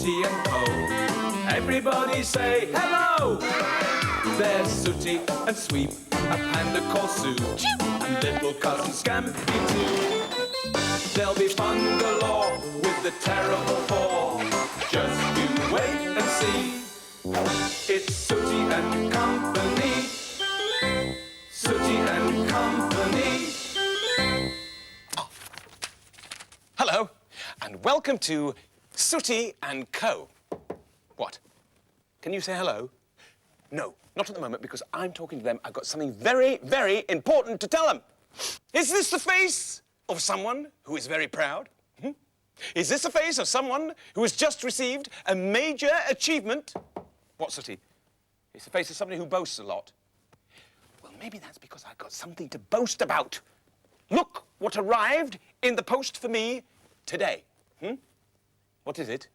Sooty and Co. Everybody say hello! There's Sooty and Sweep, a panda called Sue, and little cousin Scampy too. There'll be fun galore with the terrible four. Just you wait and see. It's Sooty and Company. Sooty and Company. Hello, and welcome to Sooty and Co. What? Can you say hello? No, not at the moment, because I'm talking to them. I've got something very, very important to tell them. Is this the face of someone who is very proud? Is this the face of someone who has just received a major achievement? What, Sooty? It's the face of somebody who boasts a lot. Well, maybe that's because I've got something to boast about. Look what arrived in the post for me today. What is it?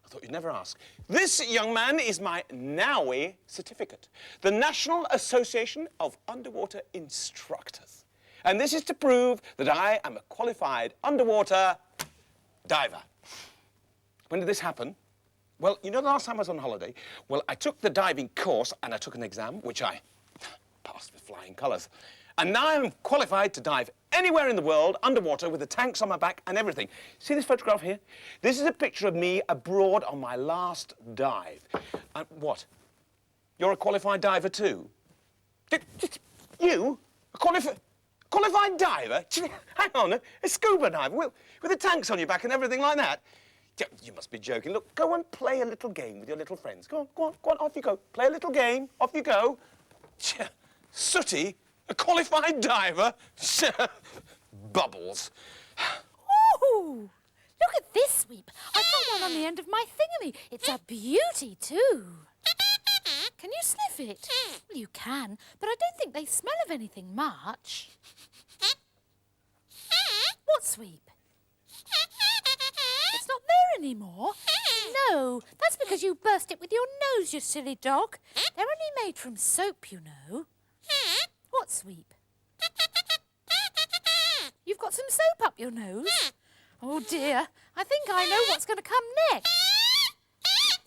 I thought you'd never ask. This, young man, is my NAUI certificate, the National Association of Underwater Instructors. And this is to prove that I am a qualified underwater diver. When did this happen? Well, you know, the last time I was on holiday, well, I took the diving course and I took an exam, which I passed with flying colours. And now I'm qualified to dive anywhere in the world underwater with the tanks on my back and everything. See this photograph here? This is a picture of me abroad on my last dive. What? You're a qualified diver too? You? A qualified diver? Hang on, a scuba diver with the tanks on your back and everything like that? You must be joking. Look, go and play a little game with your little friends. Go on, off you go. Play a little game, off you go. Sooty? A qualified diver? Bubbles. Ooh! Look at this, Sweep. I've got one on the end of my thingammy. It's a beauty, too. Can you sniff it? Well, you can, but I don't think they smell of anything much. What, Sweep? It's not there anymore. No, that's because you burst it with your nose, you silly dog. They're only made from soap, you know. What, Sweep? You've got some soap up your nose? Oh, dear. I think I know what's going to come next.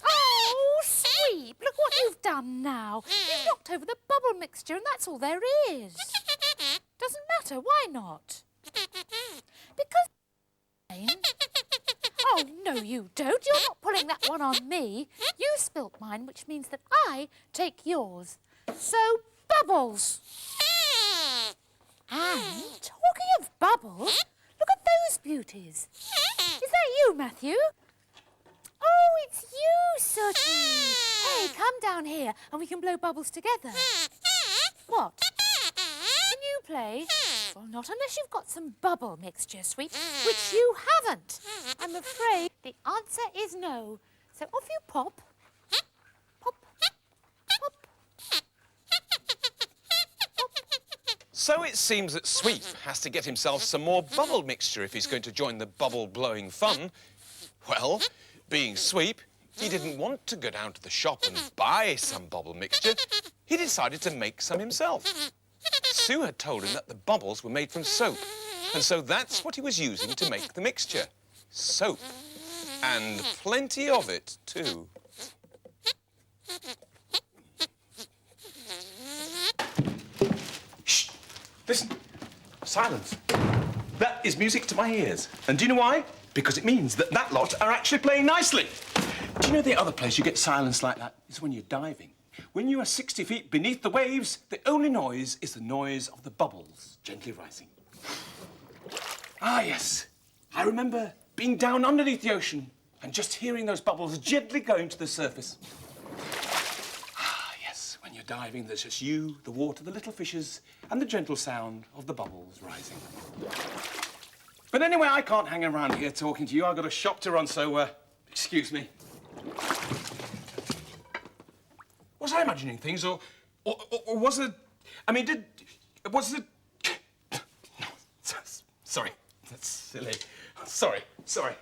Oh, Sweep, look what you've done now. You've knocked over the bubble mixture and that's all there is. Doesn't matter, why not? Because... Oh, no, you don't. You're not pulling that one on me. You spilt mine, which means that I take yours. So, bubbles. And, talking of bubbles, look at those beauties. Is that you, Matthew? Oh, it's you, Sooty. Hey, come down here and we can blow bubbles together. What? Can you play? Well, not unless you've got some bubble mixture, Sweep, which you haven't. I'm afraid the answer is no. So off you pop. Pop. Pop. So it seems that Sweep has to get himself some more bubble mixture if he's going to join the bubble-blowing fun. Well, being Sweep, he didn't want to go down to the shop and buy some bubble mixture. He decided to make some himself. Sue had told him that the bubbles were made from soap, and so that's what he was using to make the mixture. Soap. And plenty of it, too. Shh! Listen. Silence. That is music to my ears. And do you know why? Because it means that that lot are actually playing nicely. Do you know the other place you get silence like that is when you're diving? When you are 60 feet beneath the waves, the only noise is the noise of the bubbles gently rising. Ah, yes. I remember being down underneath the ocean and just hearing those bubbles gently going to the surface. Ah, yes. When you're diving, there's just you, the water, the little fishes, and the gentle sound of the bubbles rising. But anyway, I can't hang around here talking to you. I've got a shop to run, so, excuse me. Was I imagining things, or was it... I mean, was it... No, sorry, that's silly. Sorry. Sorry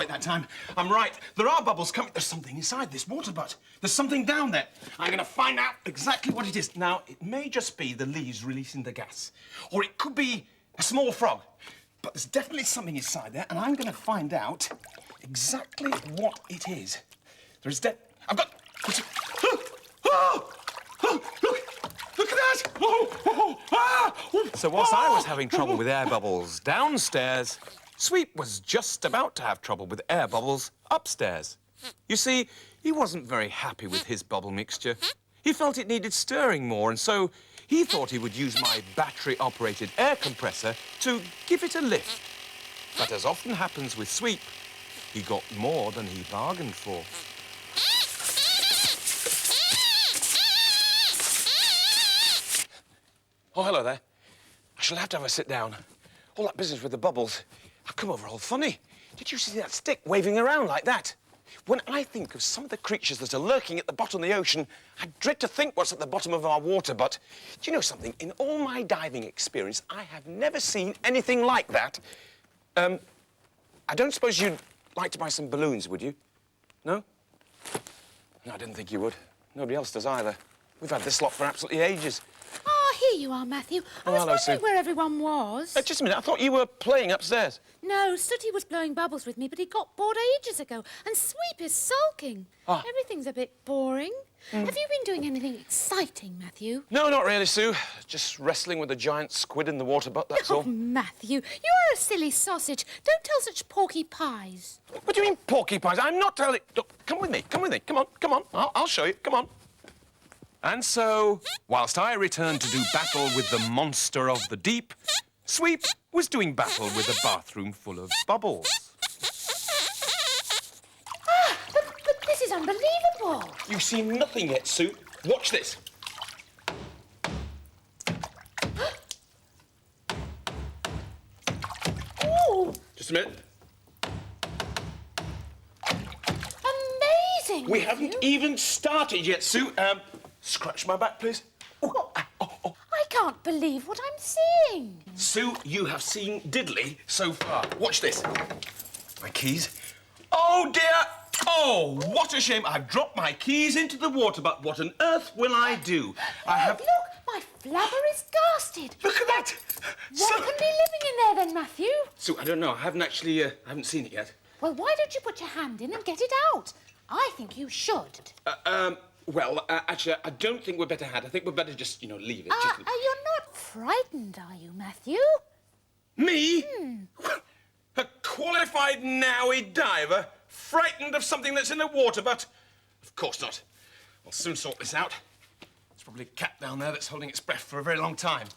that time. I'm right. There are bubbles coming. There's something inside this water butt. There's something down there. I'm going to find out exactly what it is. Now, it may just be the leaves releasing the gas, or it could be a small frog. But there's definitely something inside there, and I'm going to find out exactly what it is. There's I've got... Look at that! So whilst I was having trouble with air bubbles downstairs, Sweep was just about to have trouble with air bubbles upstairs. You see, he wasn't very happy with his bubble mixture. He felt it needed stirring more, and so he thought he would use my battery-operated air compressor to give it a lift. But as often happens with Sweep, he got more than he bargained for. Oh, hello there. I shall have to have a sit down. All that business with the bubbles, I've come over all funny. Did you see that stick waving around like that? When I think of some of the creatures that are lurking at the bottom of the ocean, I dread to think what's at the bottom of our water, but do you know something? In all my diving experience, I have never seen anything like that. I don't suppose you'd like to buy some balloons, would you? No? No, I didn't think you would. Nobody else does either. We've had this lot for absolutely ages. Oh, here you are, Matthew. I was hello, wondering Sue. where everyone was. Just a minute, I thought you were playing upstairs. No, Sooty was blowing bubbles with me, but he got bored ages ago. And Sweep is sulking. Ah. Everything's a bit boring. Have you been doing anything exciting, Matthew? No, not really, Sue. Just wrestling with a giant squid in the water butt, that's Oh, all. Matthew, you're a silly sausage. Don't tell such porky pies. What do you mean, porcupines? I'm not telling... Look, come with me, come with me. Come on. I'll show you, come on. And so, whilst I returned to do battle with the monster of the deep, Sweep was doing battle with a bathroom full of bubbles. Ah, but this is unbelievable. You've seen nothing yet, Sue. Watch this. Ooh, Just a minute. amazing, We Matthew. haven't even started yet, Sue. Scratch my back, please. Oh. I can't believe what I'm seeing. Sue, you have seen diddly so far. Watch this. My keys. Oh, dear. Oh, what a shame. I've dropped my keys into the water, but what on earth will I do? I have... Look, my flabber is gasted. Look at that. What can be living in there then, Matthew? Sue, I don't know. I haven't actually, I haven't seen it yet. Well, why don't you put your hand in and get it out? I think you should. Well, actually, I don't think we're better had. I think we're better just, leave it. You're not frightened, are you, Matthew? Me? A qualified nowie diver, frightened of something that's in the water, but of course not. I'll soon sort this out. There's probably a cat down there that's holding its breath for a very long time.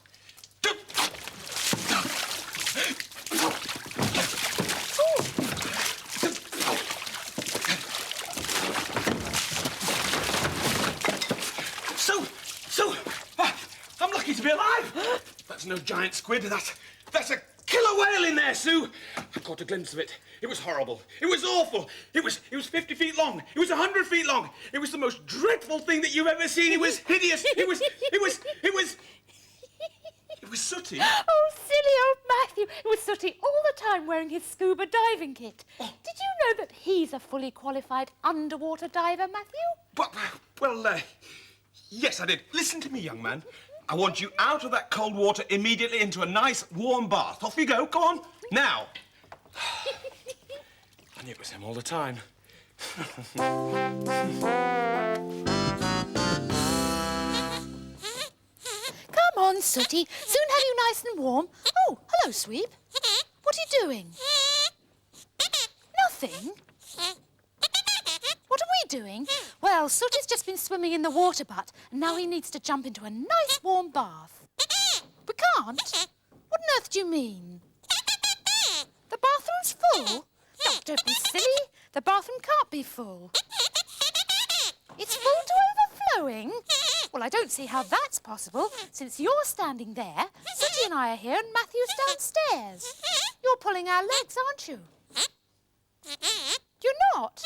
I'm lucky to be alive. That's no giant squid. That's a killer whale in there, Sue. I caught a glimpse of it. It was horrible. It was awful. It was 50 feet long. It was 100 feet long. It was the most dreadful thing that you've ever seen. It was hideous. It was Sooty. Oh, silly old Matthew. It was Sooty all the time wearing his scuba diving kit. Did you know that he's a fully qualified underwater diver, Matthew? Well, yes, I did. Listen to me, young man. I want you out of that cold water immediately into a nice warm bath. Off you go. Go on. Now. I knew it was him all the time. Come on, Sooty. Soon have you nice and warm. Oh, hello, Sweep. What are you doing? Nothing. What are we doing? Well, Sooty's just been swimming in the water butt, and now he needs to jump into a nice warm bath. We can't? What on earth do you mean? The bathroom's full? No, don't be silly. The bathroom can't be full. It's full to overflowing? Well, I don't see how that's possible, since you're standing there, Sooty and I are here, and Matthew's downstairs. You're pulling our legs, aren't you? You're not?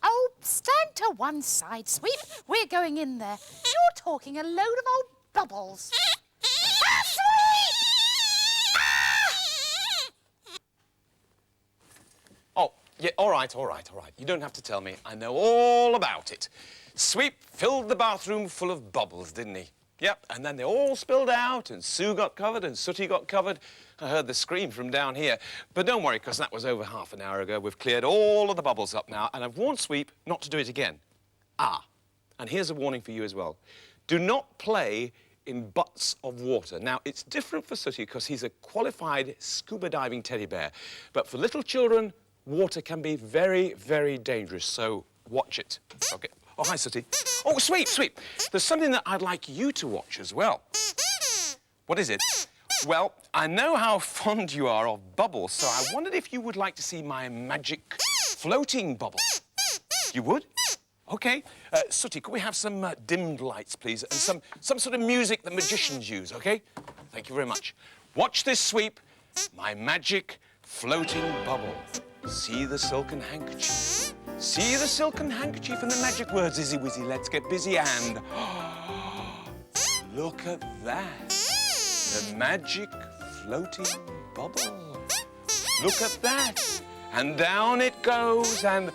Oh, stand to one side, Sweep. We're going in there. You're talking a load of old bubbles. Ah, Sweep! Ah! Oh, yeah, all right. You don't have to tell me. I know all about it. Sweep filled the bathroom full of bubbles, didn't he? Yep, and then they all spilled out, and Sue got covered, and Sooty got covered. I heard the scream from down here. But don't worry, because that was over half an hour ago. We've cleared all of the bubbles up now, and I've warned Sweep not to do it again. And here's a warning for you as well. Do not play in butts of water. Now, it's different for Sooty because he's a qualified scuba diving teddy bear. But for little children, water can be very, very dangerous, so watch it. Okay. Oh, hi, Sooty. Oh, Sweep. There's something that I'd like you to watch as well. What is it? Well, I know how fond you are of bubbles, so I wondered if you would like to see my magic floating bubble. You would? OK. Sooty, could we have some dimmed lights, please, and some sort of music that magicians use, OK? Thank you very much. Watch this, Sweep. My magic floating bubble. See the silken handkerchief. See the silken handkerchief and the magic words, Izzy Wizzy, let's get busy, and look at that. The magic floating bubble. Look at that. And down it goes, and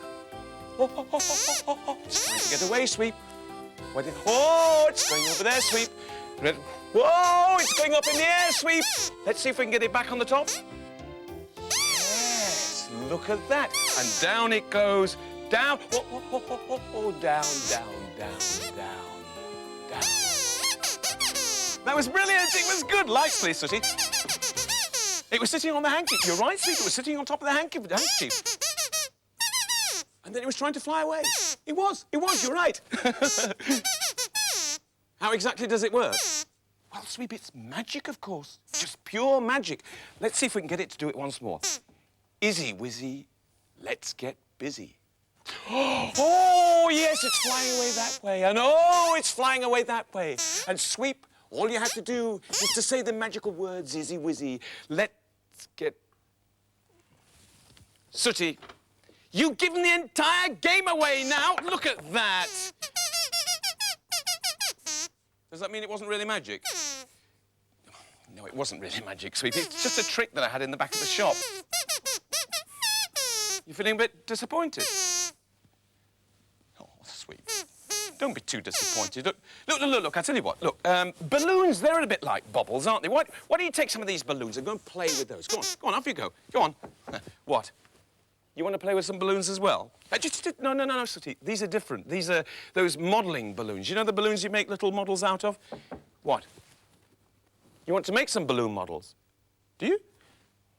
it's trying to get away, Sweep. Oh, it's going over there, Sweep. Whoa, it's going up in the air, Sweep. Let's see if we can get it back on the top. Yes, look at that. And down it goes. Down. Oh, down. That was brilliant. It was good. Lights, please, Sooty. It was sitting on the handkerchief. You're right, Sweep. It was sitting on top of the handkerchief. And then it was trying to fly away. It was. You're right. How exactly does it work? Well, Sweep, it's magic, of course. Just pure magic. Let's see if we can get it to do it once more. Izzy Wizzy, let's get busy. Oh, yes, it's flying away that way. And oh, it's flying away that way. And Sweep, all you have to do is to say the magical words, Izzy Wizzy. Let's get... Sooty, you've given the entire game away now. Look at that. Does that mean it wasn't really magic? No, it wasn't really magic, Sweep. It's just a trick that I had in the back of the shop. You feeling a bit disappointed? Oh, Sweep. Don't be too disappointed. Look, I tell you what. Look, balloons, they're a bit like bubbles, aren't they? Why don't you take some of these balloons and go and play with those? Go on, off you go. Go on. What? You want to play with some balloons as well? No, Sooty. These are different. These are those modelling balloons. You know the balloons you make little models out of? What? You want to make some balloon models? Do you?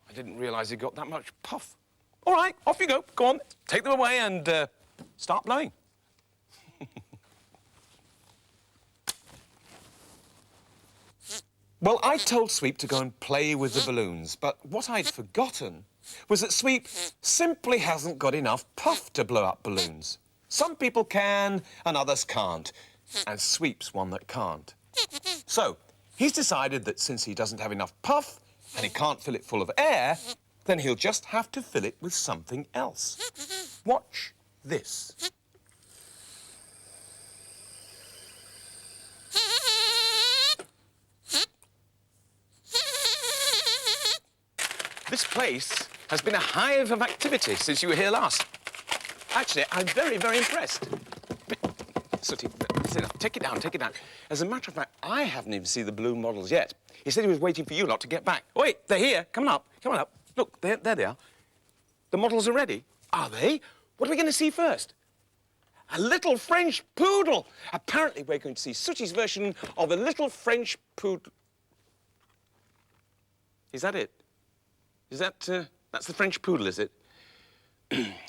I didn't realise you got that much puff. All right, off you go. Go on, take them away and start blowing. Well, I told Sweep to go and play with the balloons, but what I'd forgotten was that Sweep simply hasn't got enough puff to blow up balloons. Some people can and others can't, and Sweep's one that can't. So, he's decided that since he doesn't have enough puff and he can't fill it full of air, then he'll just have to fill it with something else. Watch this. This place has been a hive of activity since you were here last. Actually, I'm very, very impressed. Sooty, take it down. As a matter of fact, I haven't even seen the balloon models yet. He said he was waiting for you lot to get back. Oh, wait, they're here. Come on up. Look, there they are. The models are ready. Are they? What are we going to see first? A little French poodle. Apparently, we're going to see Sooty's version of a little French poodle. Is that it? Is that, that's the French poodle, is it?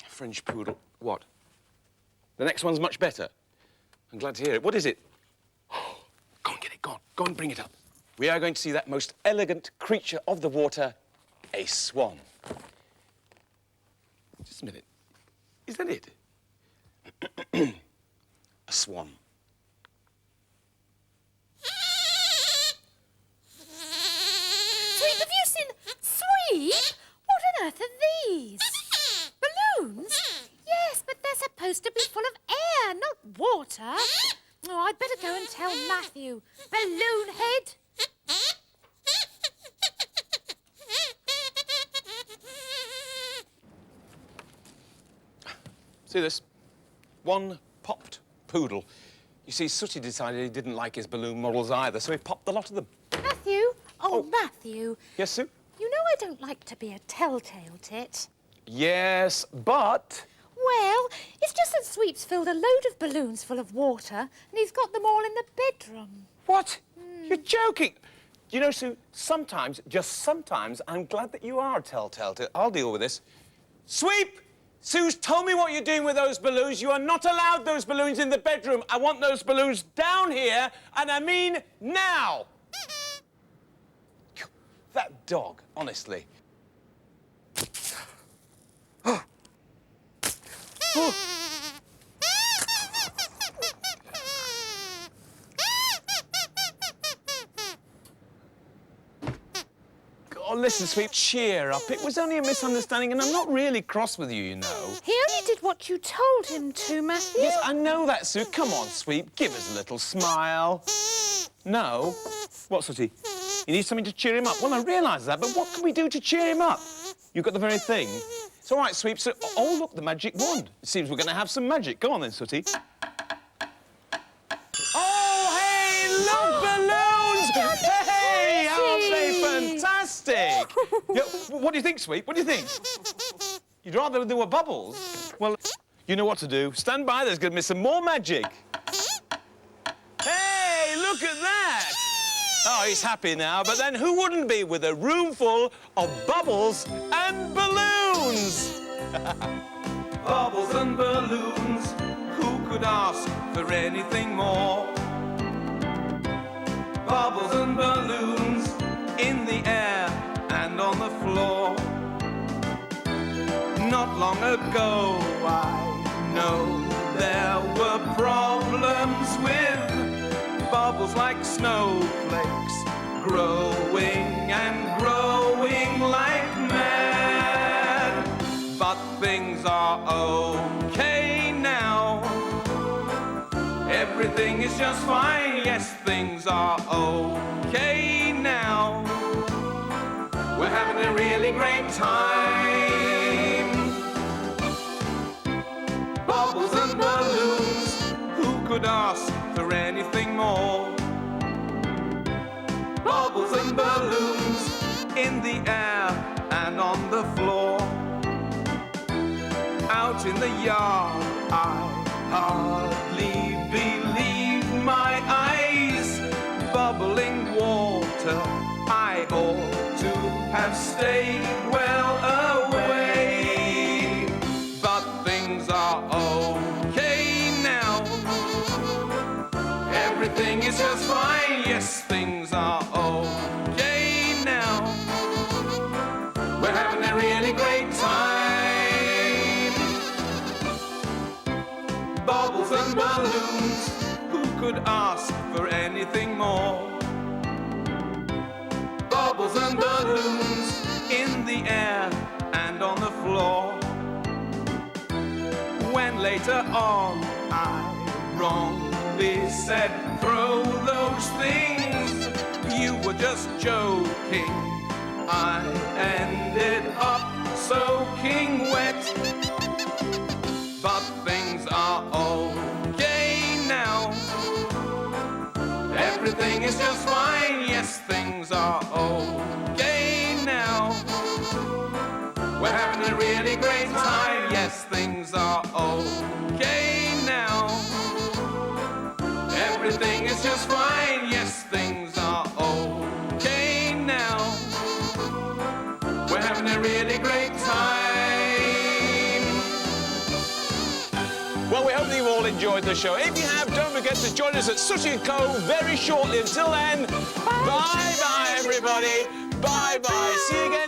French poodle. What? The next one's much better. I'm glad to hear it. What is it? Oh, go and get it. Go and bring it up. We are going to see that most elegant creature of the water, a swan. Just a minute. Is that it? A swan. Sweep, have you seen... Sweep? What on earth are these? Balloons? Yes, but they're supposed to be full of air, not water. Oh, I'd better go and tell Matthew. Balloon head. See this? One popped poodle. You see, Sooty decided he didn't like his balloon models either, so he popped a lot of them. Matthew? Oh, Matthew. Yes, Sue? You know I don't like to be a telltale tit. Yes, but... Well, it's just that Sweep's filled a load of balloons full of water and he's got them all in the bedroom. What? You're joking. You know, Sue, sometimes, just sometimes, I'm glad that you are a telltale tit. I'll deal with this. Sweep! Sue's told me what you're doing with those balloons. You are not allowed those balloons in the bedroom. I want those balloons down here, and I mean now. That dog, honestly. Oh, listen, Sweep, cheer up. It was only a misunderstanding, and I'm not really cross with you, you know. He only did what you told him to, Matthew. Yes, I know that, Sue. Come on, Sweep, give us a little smile. No? What, Sooty? You need something to cheer him up? Well, I realise that, but what can we do to cheer him up? You've got the very thing. It's all right, Sweep. So, oh, look, the magic wand. It seems we're going to have some magic. Go on then, Sooty. Oh, hey, look, balloons! Hey, aren't they fantastic? Yeah, what do you think, Sweep? What do you think? You'd rather there were bubbles? Well, you know what to do. Stand by, there's going to be some more magic. Hey, look at that! Oh, he's happy now, but then who wouldn't be with a room full of bubbles and balloons? Bubbles and balloons, who could ask for anything more? Bubbles and balloons, in the air and on the floor. Not long ago, I know there were problems with bubbles like snowflakes, growing and growing like mad. But things are okay now. Everything is just fine. Yes, things are okay now. We're having a really great time. Bubbles and balloons, who could ask for anything more? Bubbles and balloons, in the air and on the floor. Out in the yard, I hardly believe my eyes. Bubbling water, I ought to have stayed well away. But things are okay now. Everything is just fine. Yes, things are okay now. We're having a really great time. Bubbles and balloons, who could ask for anything more? Bubbles and balloons, in the air and on the floor. When later on I wrongly said, throw those things, you were just joking. I ended up soaking wet. But things are okay now. Everything is just fine. Yes, things are okay now. We're having a really great time. Yes, things are okay now. Everything is just fine. Yes, things are okay now. We're having a really great time. Well, we hope that you all enjoyed the show. If you have, don't forget to join us at Sooty & Co. very shortly. Until then, bye-bye, everybody. Bye-bye. See you again.